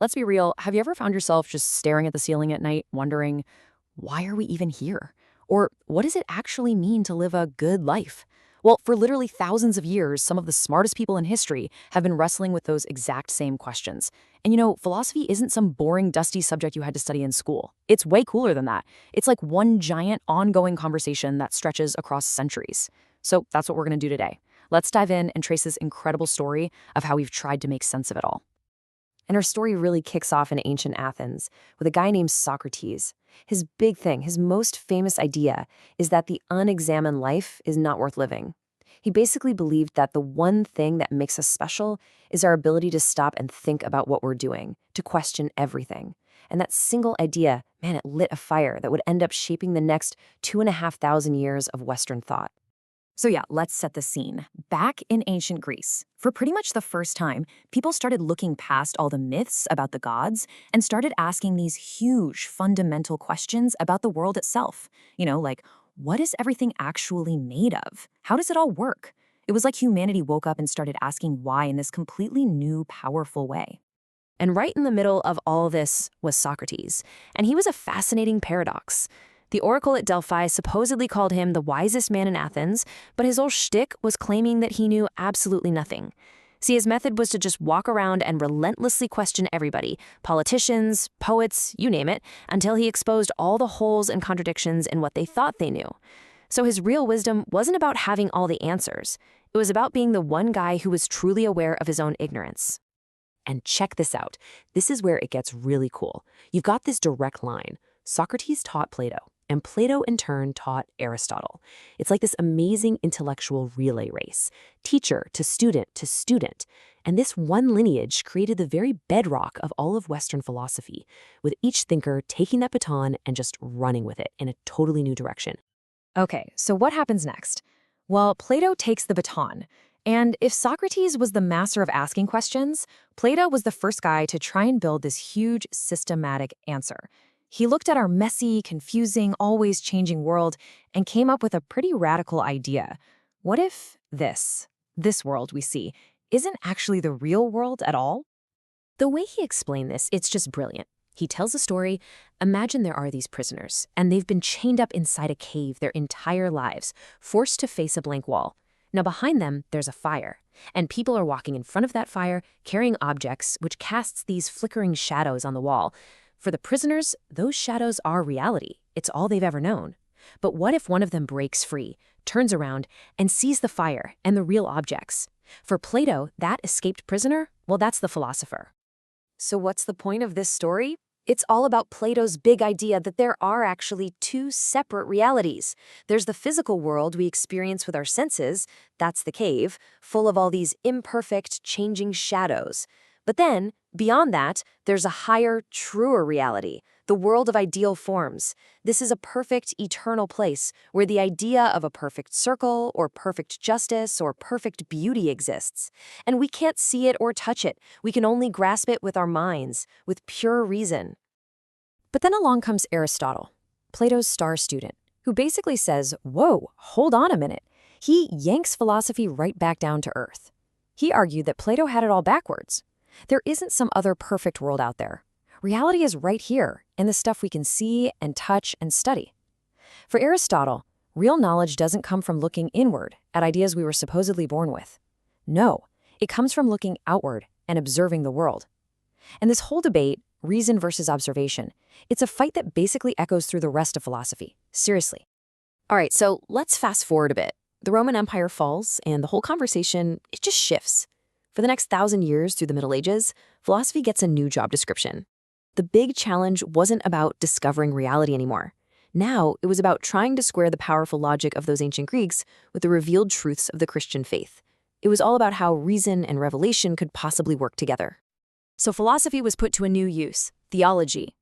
Let's be real, have you ever found yourself just staring at the ceiling at night, wondering, why are we even here? Or what does it actually mean to live a good life? Well, for literally thousands of years, some of the smartest people in history have been wrestling with those exact same questions. And philosophy isn't some boring, dusty subject you had to study in school. It's way cooler than that. It's like one giant, ongoing conversation that stretches across centuries. So that's what we're going to do today. Let's dive in and trace this incredible story of how we've tried to make sense of it all. And our story really kicks off in ancient Athens with a guy named Socrates. His big thing, his most famous idea, is that the unexamined life is not worth living. He basically believed that the one thing that makes us special is our ability to stop and think about what we're doing, to question everything. And that single idea, man, it lit a fire that would end up shaping the next 2,500 years of Western thought. So yeah, let's set the scene. Back in ancient Greece, for pretty much the first time, people started looking past all the myths about the gods and started asking these huge, fundamental questions about the world itself. Like, what is everything actually made of? How does it all work? It was like humanity woke up and started asking why in this completely new, powerful way. And right in the middle of all this was Socrates, and he was a fascinating paradox. The oracle at Delphi supposedly called him the wisest man in Athens, but his whole shtick was claiming that he knew absolutely nothing. See, his method was to just walk around and relentlessly question everybody, politicians, poets, you name it, until he exposed all the holes and contradictions in what they thought they knew. So his real wisdom wasn't about having all the answers. It was about being the one guy who was truly aware of his own ignorance. And check this out. This is where it gets really cool. You've got this direct line. Socrates taught Plato, and Plato in turn taught Aristotle. It's like this amazing intellectual relay race, teacher to student to student. And this one lineage created the very bedrock of all of Western philosophy, with each thinker taking that baton and just running with it in a totally new direction. Okay, so what happens next? Well, Plato takes the baton. And if Socrates was the master of asking questions, Plato was the first guy to try and build this huge systematic answer. He looked at our messy, confusing, always changing world and came up with a pretty radical idea. What if this world we see, isn't actually the real world at all? The way he explained this, it's just brilliant. He tells a story. Imagine there are these prisoners, and they've been chained up inside a cave their entire lives, forced to face a blank wall. Now behind them, there's a fire, and people are walking in front of that fire, carrying objects, which casts these flickering shadows on the wall. For the prisoners, those shadows are reality. It's all they've ever known. But what if one of them breaks free, turns around, and sees the fire and the real objects? For Plato, that escaped prisoner, well, that's the philosopher. So what's the point of this story? It's all about Plato's big idea that there are actually two separate realities. There's the physical world we experience with our senses, that's the cave, full of all these imperfect, changing shadows. But then, beyond that, there's a higher, truer reality, the world of ideal forms. This is a perfect, eternal place where the idea of a perfect circle or perfect justice or perfect beauty exists. And we can't see it or touch it. We can only grasp it with our minds, with pure reason. But then along comes Aristotle, Plato's star student, who basically says, whoa, hold on a minute. He yanks philosophy right back down to earth. He argued that Plato had it all backwards. There isn't some other perfect world out there. Reality is right here, in the stuff we can see and touch and study. For Aristotle, real knowledge doesn't come from looking inward at ideas we were supposedly born with. No, it comes from looking outward and observing the world. And this whole debate, reason versus observation, it's a fight that basically echoes through the rest of philosophy. Seriously. All right, so let's fast forward a bit. The Roman Empire falls, and the whole conversation, it just shifts. For the next 1,000 years through the Middle Ages, philosophy gets a new job description. The big challenge wasn't about discovering reality anymore. Now, it was about trying to square the powerful logic of those ancient Greeks with the revealed truths of the Christian faith. It was all about how reason and revelation could possibly work together. So philosophy was put to a new use, theology.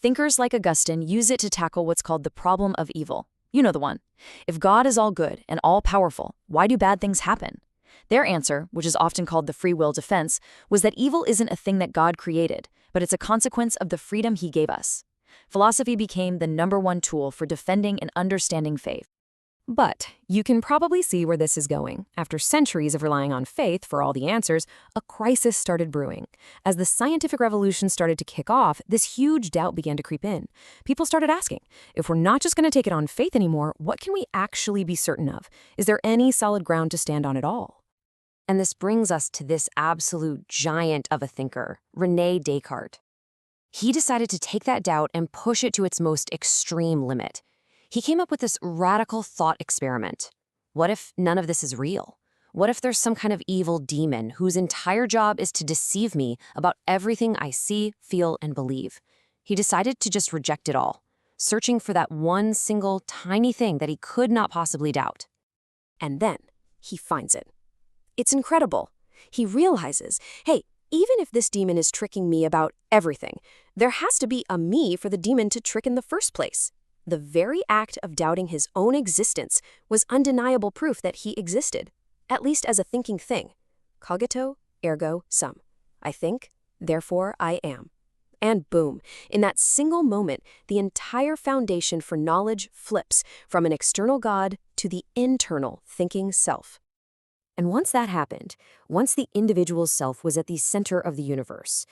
Thinkers like Augustine use it to tackle what's called the problem of evil. You know the one. If God is all good and all-powerful, why do bad things happen? Their answer, which is often called the free will defense, was that evil isn't a thing that God created, but it's a consequence of the freedom he gave us. Philosophy became the #1 tool for defending and understanding faith. But you can probably see where this is going. After centuries of relying on faith for all the answers, a crisis started brewing. As the scientific revolution started to kick off, this huge doubt began to creep in. People started asking, if we're not just going to take it on faith anymore, what can we actually be certain of? Is there any solid ground to stand on at all? And this brings us to this absolute giant of a thinker, René Descartes. He decided to take that doubt and push it to its most extreme limit. He came up with this radical thought experiment. What if none of this is real? What if there's some kind of evil demon whose entire job is to deceive me about everything I see, feel, and believe? He decided to just reject it all, searching for that one single tiny thing that he could not possibly doubt. And then he finds it. It's incredible. He realizes, hey, even if this demon is tricking me about everything, there has to be a me for the demon to trick in the first place. The very act of doubting his own existence was undeniable proof that he existed, at least as a thinking thing. Cogito, ergo sum. I think, therefore I am. And boom, in that single moment, the entire foundation for knowledge flips from an external God to the internal thinking self. And once that happened, once the individual self was at the center of the universe,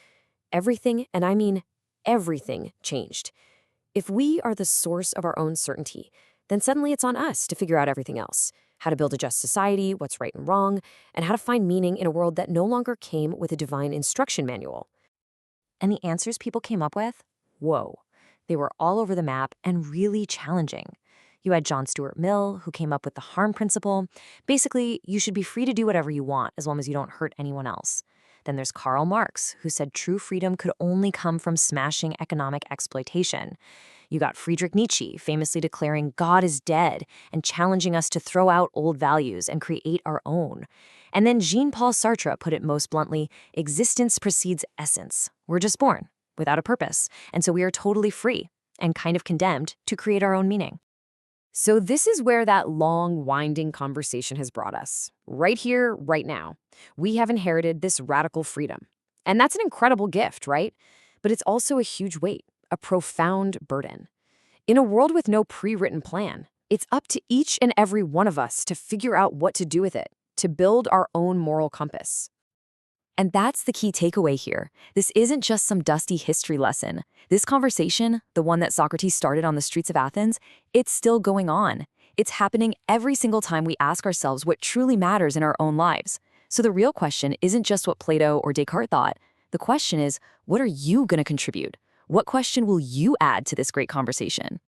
everything, and I mean everything, changed. If we are the source of our own certainty, then suddenly it's on us to figure out everything else. How to build a just society, what's right and wrong, and how to find meaning in a world that no longer came with a divine instruction manual. And the answers people came up with? Whoa. They were all over the map and really challenging. You had John Stuart Mill, who came up with the harm principle. Basically, you should be free to do whatever you want as long as you don't hurt anyone else. Then there's Karl Marx, who said true freedom could only come from smashing economic exploitation. You got Friedrich Nietzsche, famously declaring God is dead and challenging us to throw out old values and create our own. And then Jean-Paul Sartre put it most bluntly, existence precedes essence. We're just born, without a purpose, and so we are totally free and kind of condemned to create our own meaning. So this is where that long, winding conversation has brought us. Right here, right now. We have inherited this radical freedom. And that's an incredible gift, right? But it's also a huge weight, a profound burden. In a world with no pre-written plan, it's up to each and every one of us to figure out what to do with it, to build our own moral compass. And that's the key takeaway here. This isn't just some dusty history lesson. This conversation, the one that Socrates started on the streets of Athens, it's still going on. It's happening every single time we ask ourselves what truly matters in our own lives. So the real question isn't just what Plato or Descartes thought. The question is, what are you going to contribute? What question will you add to this great conversation?